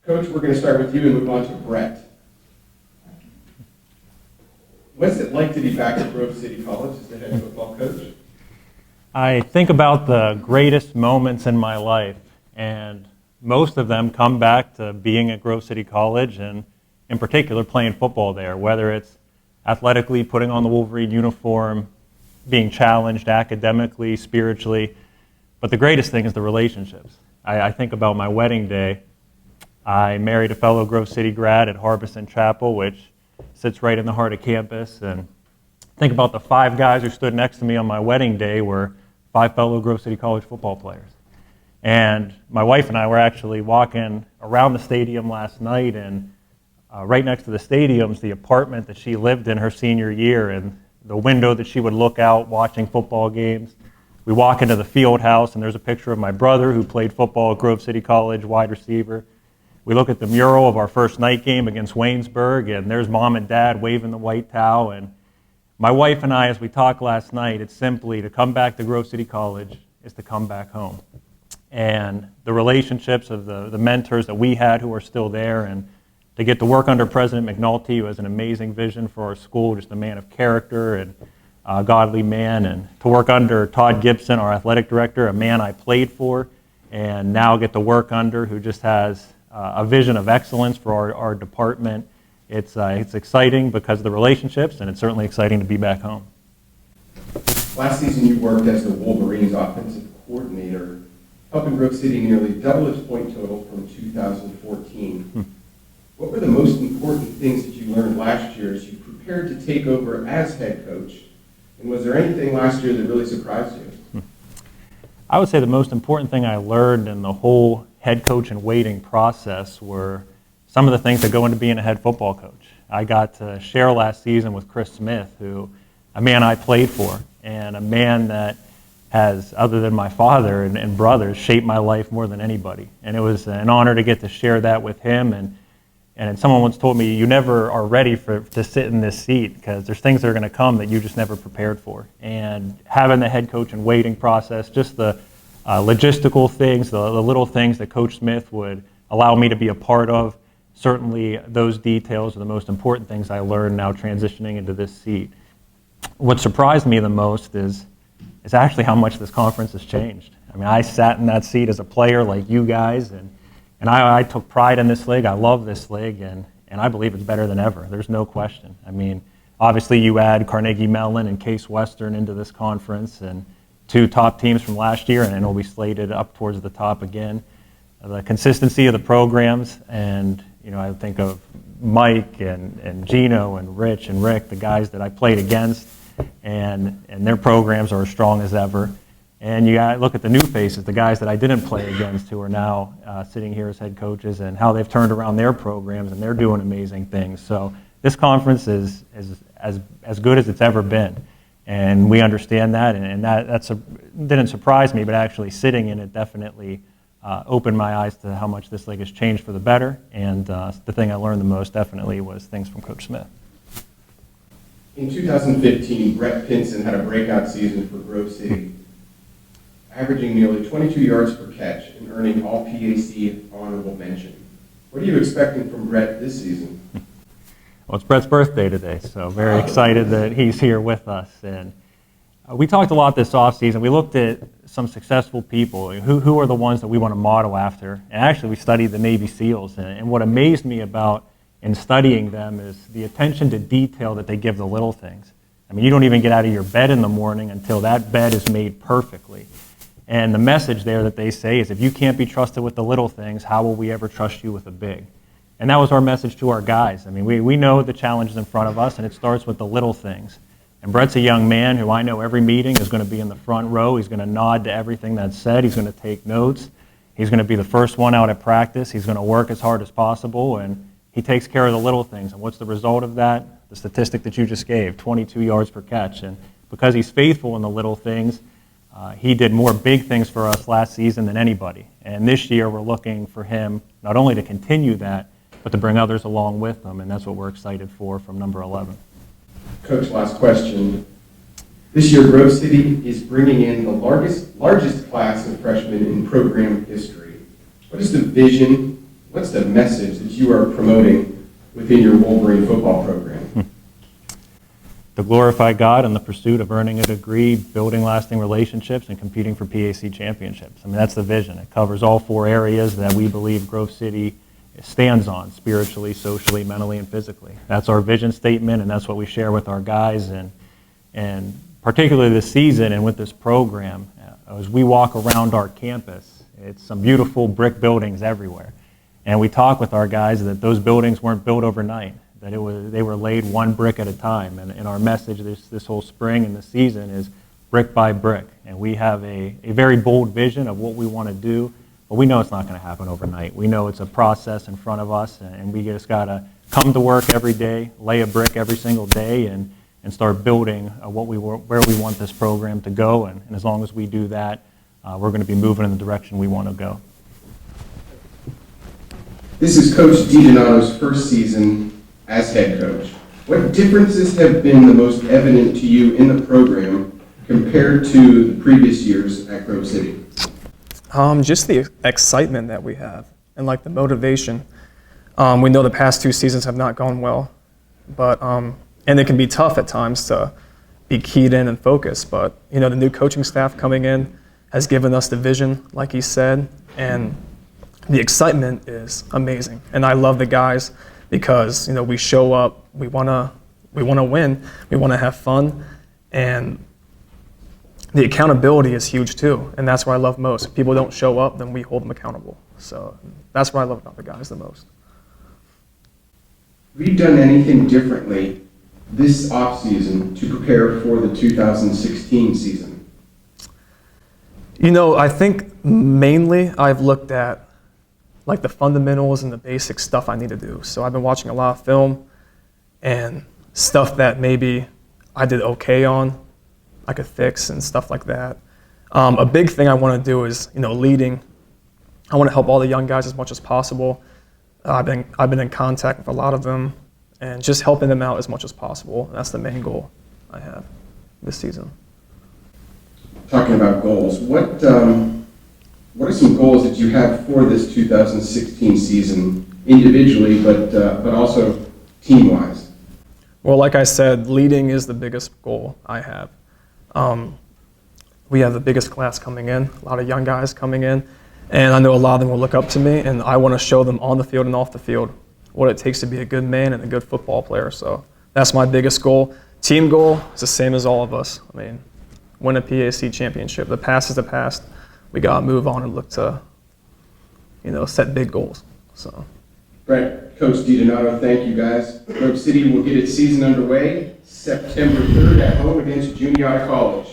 Coach, we're going to start with you and move on to Brett. What's it like to be back at Grove City College as the head football coach? I think about the greatest moments in my life, and most of them come back to being at Grove City College and, in particular, playing football there, whether it's athletically, putting on the Wolverine uniform, being challenged academically, spiritually. But the greatest thing is the relationships. I think about my wedding day. I married a fellow Grove City grad at Harbison Chapel, which sits right in the heart of campus. And think about the 5 guys who stood next to me on my wedding day were 5 fellow Grove City College football players. And my wife and I were actually walking around the stadium last night, and right next to the stadium's the apartment that she lived in her senior year, and the window that she would look out watching football games. We walk into the field house, and there's a picture of my brother who played football at Grove City College, wide receiver. We look at the mural of our first night game against Waynesburg, and there's mom and dad waving the white towel. And my wife and I, as we talked last night, it's simply to come back to Grove City College is to come back home. And the relationships of the mentors that we had who are still there, and to get to work under President McNulty, who has an amazing vision for our school, just a man of character and a godly man, and to work under Todd Gibson, our athletic director, a man I played for, and now get to work under, who just has a vision of excellence for our department. It's exciting because of the relationships, and it's certainly exciting to be back home. Last season you worked as the Wolverines offensive coordinator, helping Grove City nearly double its point total from 2014. What were the most important things that you learned last year as you prepared to take over as head coach? And was there anything last year that really surprised you? I would say the most important thing I learned in the whole head coach and waiting process were some of the things that go into being a head football coach. I got to share last season with Chris Smith, who a man I played for, and a man that has, other than my father and brothers, shaped my life more than anybody. And it was an honor to get to share that with him. And someone once told me, you never are ready to sit in this seat because there's things that are going to come that you just never prepared for. And having the head coach and waiting process, just the logistical things, the little things that Coach Smith would allow me to be a part of, certainly those details are the most important things I learned now transitioning into this seat. What surprised me the most is actually how much this conference has changed. I mean, I sat in that seat as a player like you guys, and I took pride in this league. I love this league, and I believe it's better than ever. There's no question. I mean, obviously you add Carnegie Mellon and Case Western into this conference, and 2 top teams from last year, and it'll be slated up towards the top again. The consistency of the programs, and I think of Mike and Gino and Rich and Rick, the guys that I played against, and their programs are as strong as ever. And you look at the new faces, the guys that I didn't play against who are now sitting here as head coaches, and how they've turned around their programs, and they're doing amazing things. So this conference is as good as it's ever been. And we understand that, and that didn't surprise me, but actually sitting in it definitely opened my eyes to how much this league has changed for the better. And the thing I learned the most definitely was things from Coach Smith. In 2015, Brett Pinson had a breakout season for Grove City, averaging nearly 22 yards per catch and earning all PAC honorable mention. What are you expecting from Brett this season? Well, it's Brett's birthday today, so very excited that he's here with us. And we talked a lot this offseason. We looked at some successful people, who are the ones that we want to model after. And actually, we studied the Navy SEALs. And what amazed me about in studying them is the attention to detail that they give the little things. I mean, you don't even get out of your bed in the morning until that bed is made perfectly. And the message there that they say is, if you can't be trusted with the little things, how will we ever trust you with the big? And that was our message to our guys. I mean, we know the challenges in front of us, and it starts with the little things. And Brett's a young man who I know every meeting is going to be in the front row. He's going to nod to everything that's said. He's going to take notes. He's going to be the first one out at practice. He's going to work as hard as possible, and he takes care of the little things. And what's the result of that? The statistic that you just gave, 22 yards per catch. And because he's faithful in the little things, he did more big things for us last season than anybody. And this year we're looking for him not only to continue that, but to bring others along with him, and that's what we're excited for from number 11. Coach, last question. This year, Grove City is bringing in the largest class of freshmen in program history. What is the vision, What's the message that you are promoting within your Wolverine football program? To glorify God in the pursuit of earning a degree, building lasting relationships, and competing for PAC championships. I mean, that's the vision. It covers all 4 areas that we believe Grove City stands on: spiritually, socially, mentally, and physically. That's our vision statement, and that's what we share with our guys. And particularly this season and with this program, as we walk around our campus, it's some beautiful brick buildings everywhere. And we talk with our guys that those buildings weren't built overnight, that they were laid one brick at a time. And our message this whole spring and this season is brick by brick. And we have a very bold vision of what we want to do, but we know it's not going to happen overnight. We know it's a process in front of us, and we just got to come to work every day, lay a brick every single day, and start building where we want this program to go. And as long as we do that, we're going to be moving in the direction we want to go. This is Coach DiDonato's first season as head coach. What differences have been the most evident to you in the program compared to the previous years at Grove City? Just the excitement that we have and like the motivation. We know the past 2 seasons have not gone well, but and it can be tough at times to be keyed in and focused. But you know, the new coaching staff coming in has given us the vision, like he said, and the excitement is amazing. And I love the guys because, you know, we show up, we wanna win, we wanna have fun, and the accountability is huge too. And that's what I love most. If people don't show up, then we hold them accountable. So that's what I love about the guys the most. Have you done anything differently this offseason to prepare for the 2016 season? You know, I think mainly I've looked at like the fundamentals and the basic stuff I need to do. So I've been watching a lot of film and stuff that maybe I did okay on, I could fix and stuff like that. A big thing I want to do is, you know, leading. I want to help all the young guys as much as possible. I've been in contact with a lot of them and just helping them out as much as possible. That's the main goal I have this season. Talking about goals, what are some goals that you have for this 2016 season, individually, but also team-wise? Well, like I said, leading is the biggest goal I have. We have the biggest class coming in, a lot of young guys coming in, and I know a lot of them will look up to me, and I want to show them on the field and off the field what it takes to be a good man and a good football player. So that's my biggest goal. Team goal is the same as all of us. I mean, win a PAC championship. The past is the past. We got to move on and look to, you know, set big goals. So. Right. Coach DiDonato, thank you guys. Grove City will get its season underway September 3rd at home against Juniata College.